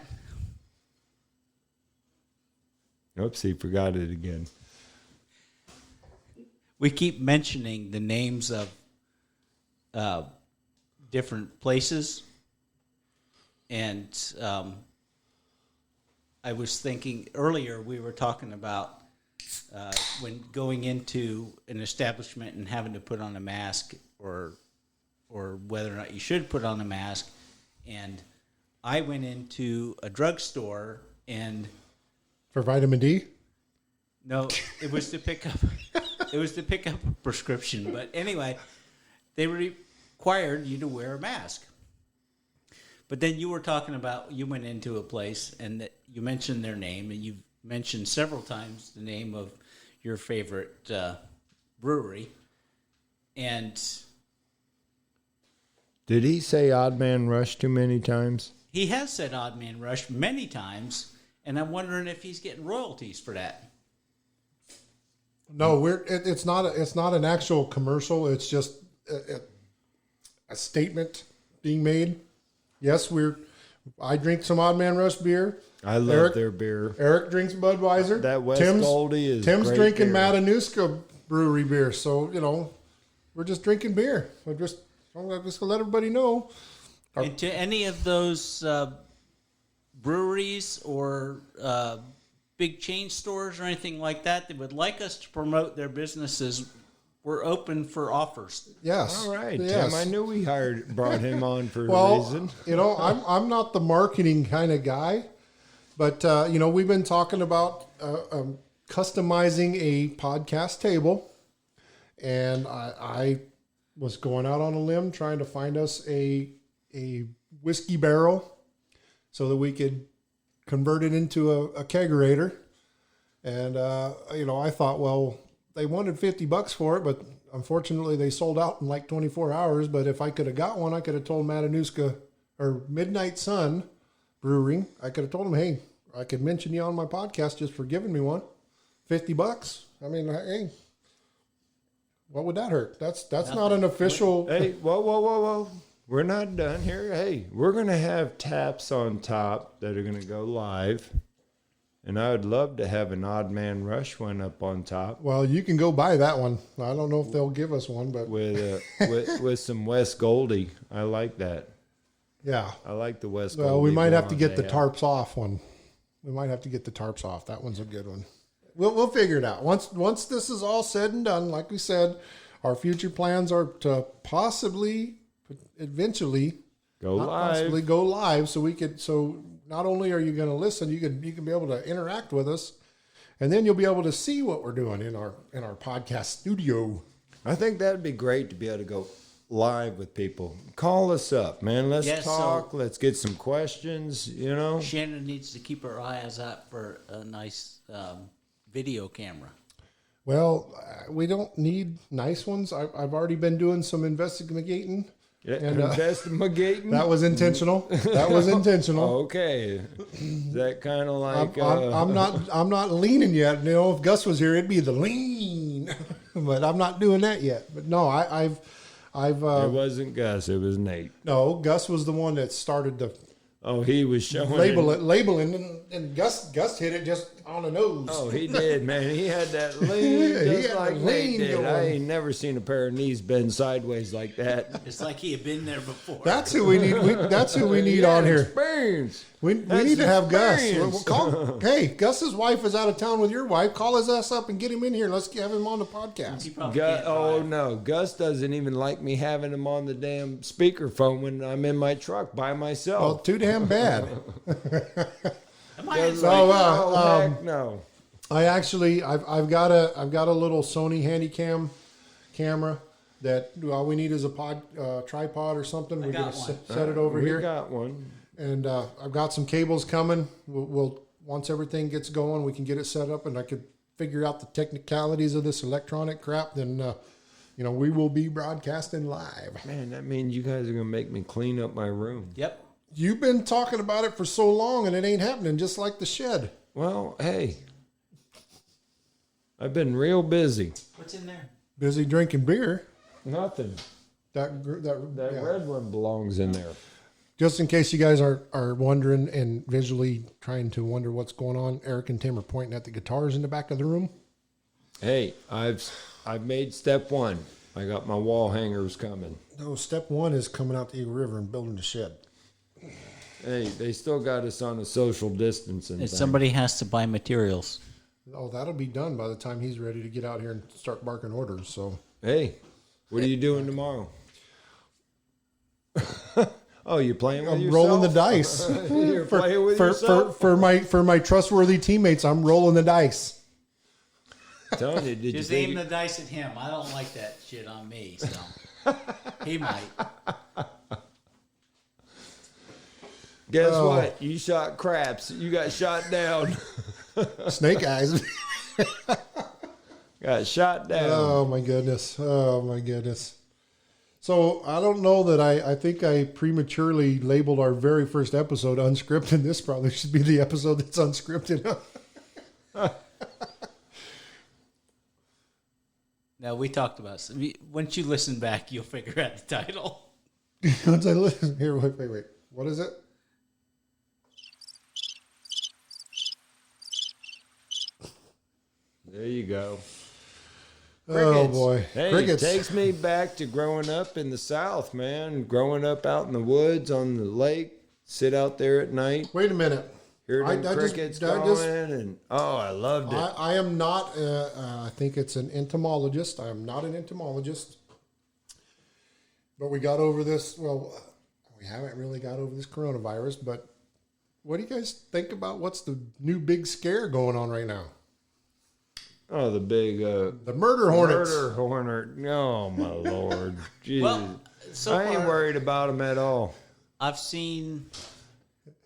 Oops, he forgot it again. We keep mentioning the names of different places. And I was thinking earlier, we were talking about when going into an establishment and having to put on a mask or whether or not you should put on a mask. And I went into a drugstore and for vitamin D? No, it was to pick up a prescription. But anyway, they required you to wear a mask. But then you were talking about you went into a place and that you mentioned their name, and you mentioned several times the name of your favorite brewery. And did he say Odd Man Rush too many times? He has said Odd Man Rush many times, and I'm wondering if he's getting royalties for that. No, it's not an actual commercial. It's just a statement being made. Yes, I drink some Odd Man Rush beer. I love their beer. Eric drinks Budweiser. That West Goldie is Tim's great drinking beer. Matanuska Brewery beer. So, we're just drinking beer. I'm just going to let everybody know. And to any of those breweries or big chain stores or anything like that would like us to promote their businesses, we're open for offers. Yes. All right, yes. Tim. I knew we brought him on for a reason. I'm not the marketing kind of guy, but we've been talking about customizing a podcast table, and I was going out on a limb trying to find us a whiskey barrel so that we could convert it into a kegerator. And, I thought, well, they wanted $50 for it, but unfortunately they sold out in like 24 hours. But if I could have got one, I could have told Matanuska or Midnight Sun Brewing, I could have told them, hey, I could mention you on my podcast just for giving me one. $50. I mean, hey, what would that hurt? That's not an official. Hey, whoa. We're not done here. Hey, we're going to have taps on top that are going to go live. And I would love to have an Odd Man Rush one up on top. Well, you can go buy that one. I don't know if they'll give us one, but with some West Goldie. I like that. yeah. I like the West Goldie. Well, we might have to blonde get the they have. tarps off one. We might have to get the tarps off. That one's a good one. We'll figure it out. Once this is all said and done, like we said, our future plans are to possibly, eventually, Go not live. possibly go live. So not only are you going to listen, you can be able to interact with us, and then you'll be able to see what we're doing in our podcast studio. I think that'd be great to be able to go live with people. Call us up, man. Let's Yes, talk. so- Let's get some questions, you know. Shannon needs to keep her eyes out for a nice video camera. Well, we don't need nice ones. I've already been doing some investigating. Yeah, And, investigating. That was intentional. That was intentional. Okay. Is that kind of like... I'm not leaning yet. You know, if Gus was here, it'd be the lean. But I'm not doing that yet. But no, I've it wasn't Gus. It was Nate. no. Gus was the one that started the Oh, he was showing labeling, and Gus hit it just on the nose. Oh, he did, man. He had that lean Yeah, he just had like the Nate lean did. going. I ain't never seen a pair of knees bend sideways like that. It's like he had been there before. That's who we need. That's who we need He on had here. Experience. We That's need to have Gus. experience. Hey, Gus's wife is out of town with your wife. Call his ass up and get him in here. Let's have him on the podcast. He probably can't Oh drive. no, Gus doesn't even like me having him on the damn speakerphone when I'm in my truck by Well, myself. too damn bad. Am I Gus in- like, Oh, oh, heck no. I've got a little Sony Handycam camera that all we need is a tripod or something. We're got gonna one. set it over We here, got one. and I've got some cables coming. We'll once everything gets going, we can get it set up, and I could figure out the technicalities of this electronic crap. Then we will be broadcasting live. Man, that means you guys are gonna make me clean up my room. Yep. You've been talking about it for so long, and it ain't happening. Just like the shed. Well, hey, I've been real busy. What's in there? Busy drinking beer. Nothing. That That red one belongs in there. Just in case you guys are wondering and visually trying to wonder what's going on, Eric and Tim are pointing at the guitars in the back of the room. Hey, I've made step one. I got my wall hangers coming. No, step one is coming out the Eagle River and building the shed. Hey, they still got us on a social distancing thing. Somebody has to buy materials. Oh, that'll be done by the time he's ready to get out here and start barking orders. So Hey, what are you doing tomorrow? Oh, you're playing with I'm yourself? rolling the dice. You're playing with yourself? for my trustworthy teammates. I'm rolling the dice. Telling you, did Just you aim think the dice at him. I don't like that shit on me, so he might. Guess Oh. what? You shot craps. You got shot down. Snake eyes. Got shot down. Oh my goodness. Oh my goodness. So I don't know that I think I prematurely labeled our very first episode unscripted. This probably should be the episode that's unscripted. No, we talked about it. Once you listen back, you'll figure out the title. Once I listen here, wait. What is it? There you go. Oh Crickets. boy. Hey, Crickets. it takes me back to growing up in the South, man. Growing up out in the woods on the lake, sit out there at night, Wait a minute. hear I them just- crickets I going, just- and oh, I loved it. I am not, I think it's an entomologist. I am not an entomologist. But we got over this, well, we haven't really got over this coronavirus, but what do you guys think about what's the new big scare going on right now? Oh, the big The murder hornets. murder hornet. Oh, my Lord. Jeez. Well, so I ain't far, worried about them at all. I've seen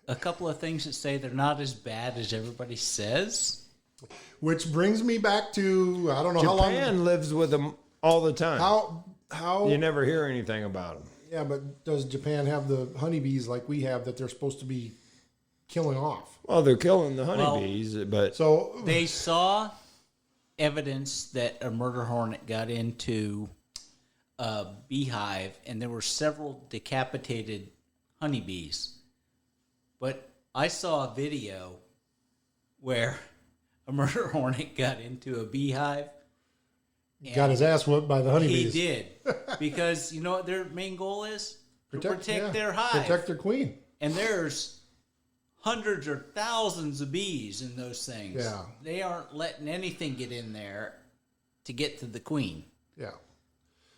a couple of things that say they're not as bad as everybody says. Which brings me back to, I don't know how Japan long, lives with them all the time. how, You never hear anything about them. yeah, but does Japan have the honeybees like we have that they're supposed to be killing off? Well, they're killing the honeybees, but So They saw evidence that a murder hornet got into a beehive, and there were several decapitated honeybees. But I saw a video where a murder hornet got into a beehive. Got his ass whooped by the honeybees. He did. Because you know what their main goal is? To protect yeah, their hive. Protect their queen. And there's hundreds or thousands of bees in those things. Yeah. They aren't letting anything get in there to get to the queen. Yeah.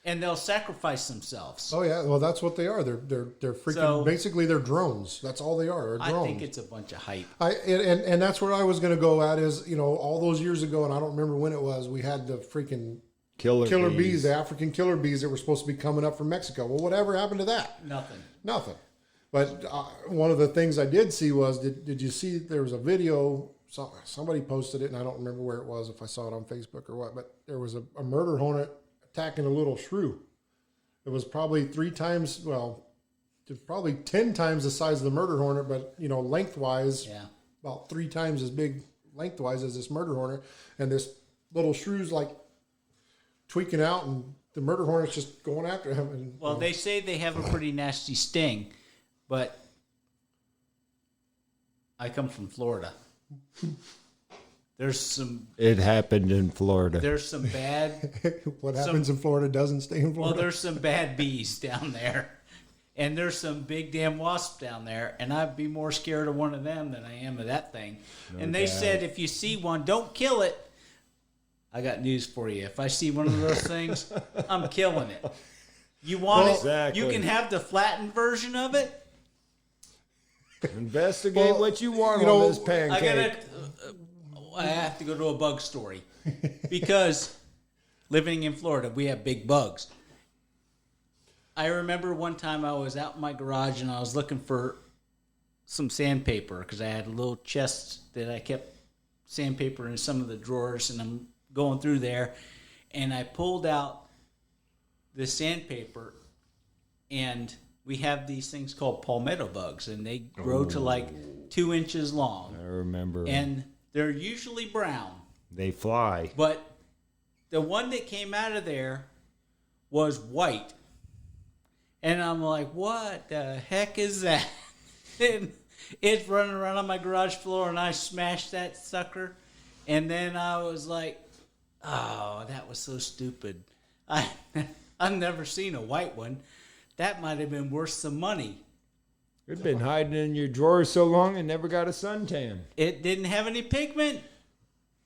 And they'll sacrifice themselves. Oh yeah, well that's what they are. They're freaking So- basically they're drones. That's all they are. They're I drones. think it's a bunch of hype. And that's where I was going to go at is, you know, all those years ago, and I don't remember when it was, we had the freaking killer bees, the African killer bees that were supposed to be coming up from Mexico. Well, whatever happened to that? Nothing. But one of the things I did see was, did you see there was a video, somebody posted it, and I don't remember where it was, if I saw it on Facebook or what, but there was a murder hornet attacking a little shrew. It was probably 3 times, well, probably 10 times the size of the murder hornet, but, you know, lengthwise, about 3 times as big lengthwise as this murder hornet. And this little shrew's like tweaking out, and the murder hornet's just going after him. And, Well, they say they have a pretty nasty sting, but I come from Florida. It happened in Florida. There's some bad. what happens in Florida doesn't stay in Florida. Well, there's some bad bees down there, and there's some big damn wasps down there, and I'd be more scared of one of them than I am of that thing. And they said if you see one, don't kill it. I got news for you. If I see one of those things, I'm killing it. You want it? Exactly. You can have the flattened version of it. Investigate what you want on this pancake. I have to go to a bug story because living in Florida, we have big bugs. I remember one time I was out in my garage and I was looking for some sandpaper because I had a little chest that I kept sandpaper in some of the drawers, and I'm going through there, and I pulled out the sandpaper, and we have these things called palmetto bugs, and they grow to like 2 inches long. I remember. And they're usually brown. They fly. But the one that came out of there was white. And I'm like, what the heck is that? And it's running around on my garage floor, and I smashed that sucker. And then I was like, oh, that was so stupid. I've never seen a white one. That might have been worth some money. It'd been hiding in your drawer so long it never got a suntan. It didn't have any pigment.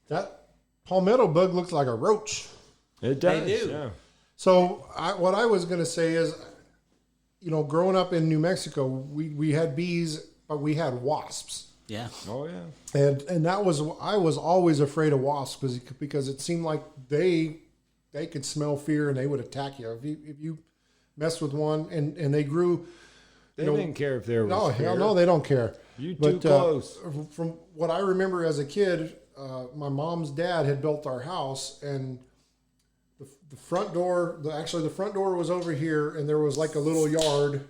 That palmetto bug looks like a roach. It does. They do. Yeah. So what I was going to say is, you know, growing up in New Mexico, we had bees, but we had wasps. Yeah. Oh yeah. And I was always afraid of wasps because it seemed like they could smell fear and they would attack you if you messed with one and they grew. They didn't care if there was No, fear. hell no, they don't care. You too close. From what I remember as a kid, my mom's dad had built our house, and the front door, the front door was over here, and there was like a little yard.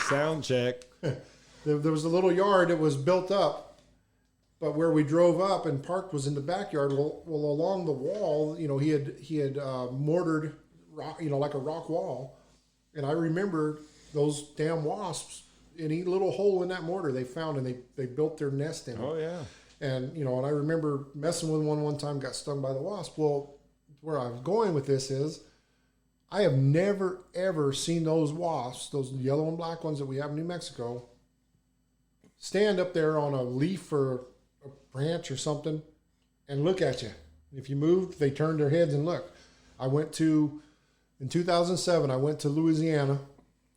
Sound check. There was a little yard that was built up, but where we drove up and parked was in the backyard. Well, along the wall, you know, he had mortared rock, you know, like a rock wall, and I remember those damn wasps. Any little hole in that mortar they found, and they built their nest in it. Oh yeah. And you know, and I remember messing with one time, got stung by the wasp. Well, where I was going with this is, I have never ever seen those wasps, those yellow and black ones that we have in New Mexico, stand up there on a leaf or a branch or something and look at you. If you moved, they turned their heads and looked. In 2007, I went to Louisiana.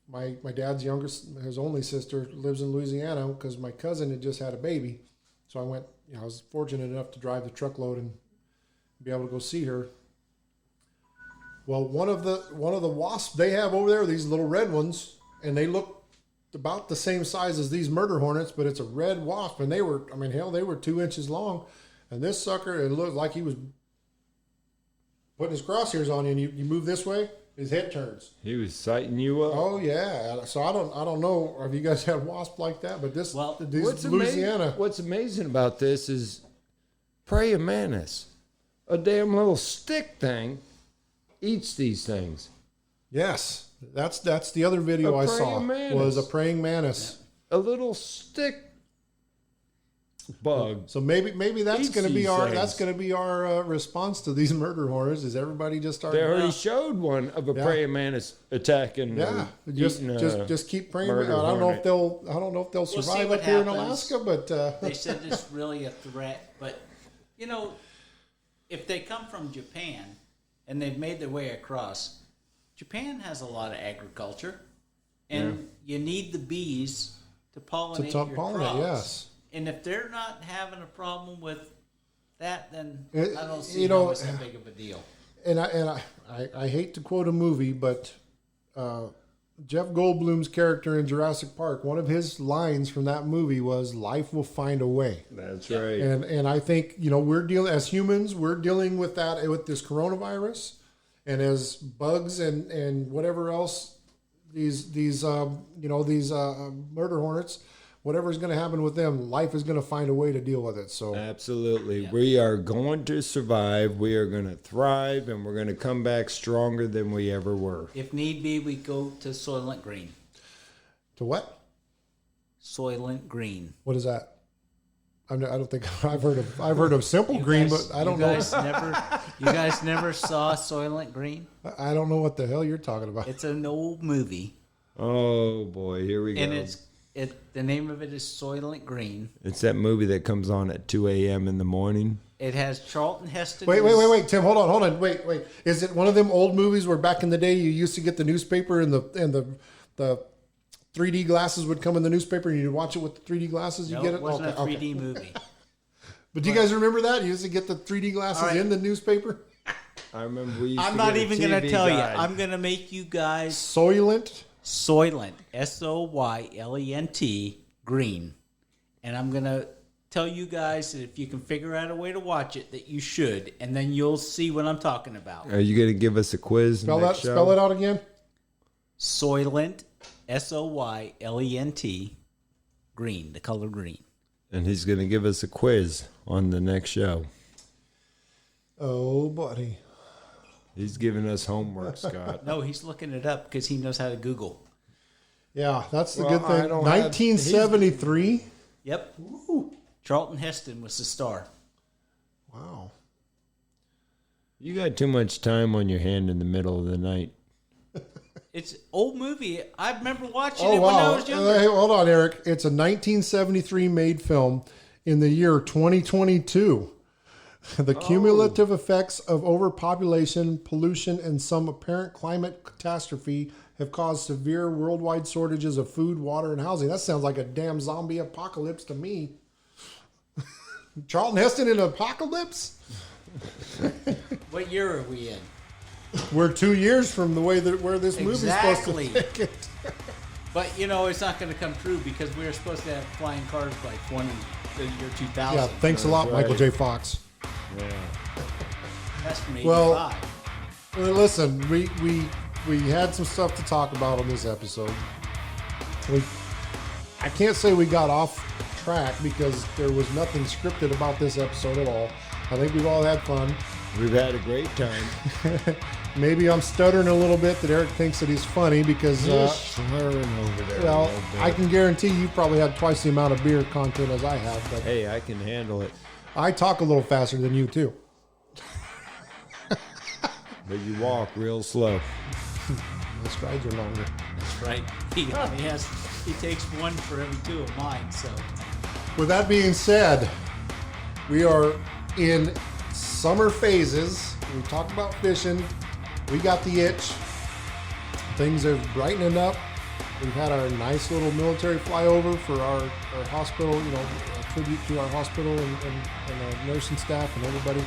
My dad's his only sister lives in Louisiana because my cousin had just had a baby. So I went, you know, I was fortunate enough to drive the truckload and be able to go see her. Well, one of the wasps they have over there, these little red ones, and they look about the same size as these murder hornets, but it's a red wasp, and they were 2 inches long. And this sucker, it looked like he was putting his crosshairs on you, and you move this way, his head turns. He was sighting you up. Oh yeah. So I don't know if you guys had wasps like that, but this What's Louisiana. What's amazing about this is praying mantis. a damn little stick thing eats these things. Yes, that's the other video I saw was a praying mantis. A little stick bug. So maybe that's Eats going to be these our response to these murder hornets. Is everybody just start? They already showed one of a praying mantis attacking. Yeah, just keep praying. I murder don't know hornet. if they'll see survive what up here in happens. Alaska, but They said it's really a threat, but you know, if they come from Japan and they've made their way across, Japan has a lot of agriculture, and you need the bees to pollinate your crops. yes. And if they're not having a problem with that, then It- I don't see you how know, it's that big of a deal. And I hate to quote a movie, but Jeff Goldblum's character in Jurassic Park, one of his lines from that movie was "Life will find a way." That's right. And I think, you know, we're dealing as humans, we're dealing with that with this coronavirus, and as bugs and whatever else these murder hornets, whatever's going to happen with them, life is going to find a way to deal with it. So Absolutely. We are going to survive. We are going to thrive, and we're going to come back stronger than we ever were. If need be, we go to Soylent Green. to what? Soylent Green. What is that? I don't think I've heard of Simple Green, but I don't know. You guys never saw Soylent Green? I don't know what the hell you're talking about. It's an old movie, Oh, boy. Here we go. and the name of it is Soylent Green. It's that movie that comes on at 2 a.m. in the morning. It has Charlton Heston. Wait, Tim, hold on. Wait. Is it one of them old movies where back in the day you used to get the newspaper and the 3D glasses would come in the newspaper and you'd watch it with the 3D glasses? You No, get it? it wasn't Okay. a 3D movie. But do you guys remember that? You used to get the 3D glasses All right. in the newspaper? I remember we used I'm to not get a even going to TV tell you. guide. I'm going to make you guys Soylent? Soylent, Soylent Green. And I'm going to tell you guys that if you can figure out a way to watch it, that you should. And then you'll see what I'm talking about. Are you going to give us a quiz? Spell next show? it out again. Soylent, Soylent Green, the color green. And he's going to give us a quiz on the next show. Oh, buddy. He's giving us homework, Scott. No, he's looking it up because he knows how to Google. Yeah, that's the Well, good I thing. don't have- 1973? Yep. Charlton Heston was the star. Wow. You got too much time on your hand in the middle of the night. It's an old movie. I remember watching Oh, it when I wow. was younger. Hey, hold on, Eric. It's a 1973 made film in the year 2022. The cumulative effects of overpopulation, pollution, and some apparent climate catastrophe have caused severe worldwide shortages of food, water, and housing. That sounds like a damn zombie apocalypse to me. Charlton Heston in an apocalypse? What year are we in? We're 2 years from the way that where this movie's Exactly. supposed to take it. But, you know, it's not going to come true because we were supposed to have flying cars by the year 2000. Yeah, thanks a lot, Right. Michael J. Fox. That's from 85. Well, listen, we had some stuff to talk about on this episode. I can't say we got off track because there was nothing scripted about this episode at all. I think we've all had fun. We've had a great time. Maybe I'm stuttering a little bit that Eric thinks that he's funny because, Just slurring over there. well, a little bit. I can guarantee you probably had twice the amount of beer content as I have, but Hey, I can handle it. I talk a little faster than you too. But you walk real slow. The strides are longer. That's right. He takes one for every two of mine, so. With that being said, we are in summer phases. We talked about fishing. We got the itch. Things are brightening up. We've had our nice little military flyover for our hospital, you know, a tribute to our hospital and our nursing staff and everybody.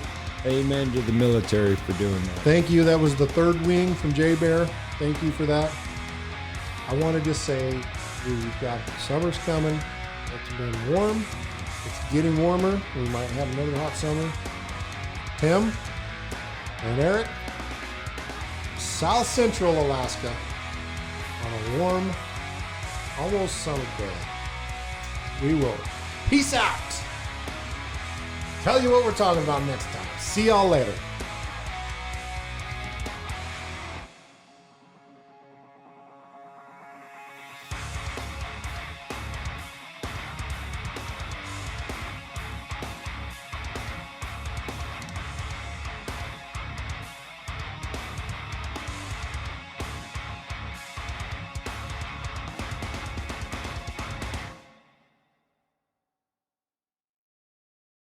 Amen to the military for doing that. Thank you. That was the third wing from J Bear. Thank you for that. I want to just say we've got summer's coming. It's been warm. It's getting warmer. We might have another hot summer. Tim and Eric, South Central Alaska, on a warm, almost summer day. We will peace out. Tell you what we're talking about next time. See y'all later.